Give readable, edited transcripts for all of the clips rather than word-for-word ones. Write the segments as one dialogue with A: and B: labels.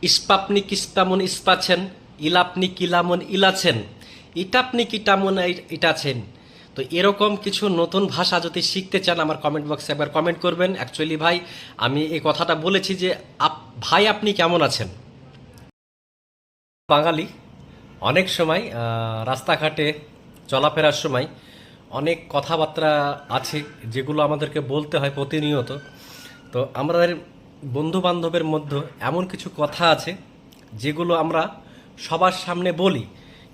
A: ইস্পাপনি কিস্তামন ইস্পাছেন, ইলাপনি কিলামন ইলাছেন, ইটাপনি কিটামন ইটাছেন। তো এরকম কিছু নতুন ভাষা যদি শিখতে চান আমার কমেন্ট বক্সে একবার কমেন্ট করবেন। অ্যাকচুয়ালি ভাই আমি এই কথাটা বলেছি যে ভাই আপনি কেমন আছেন। বাঙালি অনেক সময় রাস্তাঘাটে চলাফেরার সময় অনেক কথাবার্তা আছে যেগুলো আমাদেরকে বলতে হয় প্রতিনিয়ত। তো আমাদের বন্ধু বান্ধবের মধ্যে এমন কিছু কথা আছে যেগুলো আমরা সবার সামনে বলি,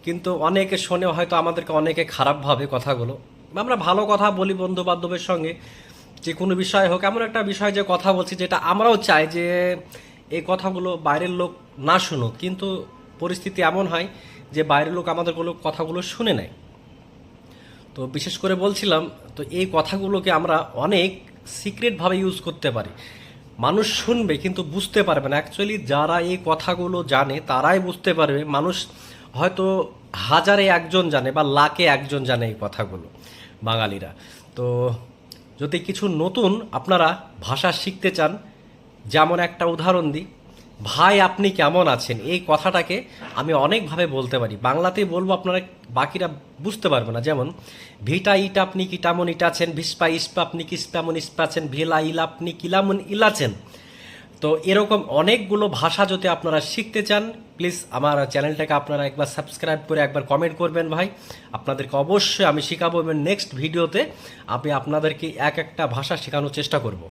A: কিন্তু অনেকে শোনে হয়তো আমাদেরকে অনেকে খারাপভাবে কথাগুলো। আমরা ভালো কথা বলি বন্ধু বান্ধবের সঙ্গে, যে কোনো বিষয় হোক, এমন একটা বিষয় যে কথা বলছি যেটা আমরাও চাই যে এই কথাগুলো বাইরের লোক না শুনুক, কিন্তু পরিস্থিতি এমন হয় যে বাইরের লোক আমাদের কথাগুলো শুনে নেয়। তো বিশেষ করে বলছিলাম, তো এই কথাগুলোকে আমরা অনেক সিক্রেটভাবে ইউজ করতে পারি। মানুষ শুনবে কিন্তু বুঝতে পারবে না। অ্যাকচুয়ালি যারা এই কথাগুলো জানে তারাই বুঝতে পারবে। মানুষ হয়তো হাজারে একজন জানে বা লাখে একজন জানে এই কথাগুলো, বাঙালিরা। তো যদি কিছু নতুন আপনারা ভাষা শিখতে চান, যেমন একটা উদাহরণ দিই, ভাই আপনি কেমন আছেন, এই কথাটাকে আমি অনেকভাবে বলতে পারি। বাংলাতেই বলবো, আপনারা বাকিরা বুঝতে পারবে না। যেমন ভিটা ইটা আপনি কিটামন ইটাছেন, ভিস্পা ইস্পা আপনি কিস্পামন ইস্পাছেন, ভিলা ইলা আপনি কিলামন ইলাছেন। তো এরকম অনেকগুলো ভাষা যদি আপনারা শিখতে চান, প্লিজ আমার চ্যানেলটাকে আপনারা একবার সাবস্ক্রাইব করে একবার কমেন্ট করবেন ভাই। আপনাদেরকে অবশ্যই আমি শেখাবো এবং নেক্সট ভিডিওতে আমি আপনাদেরকে এক একটা ভাষা শেখানোর চেষ্টা করব।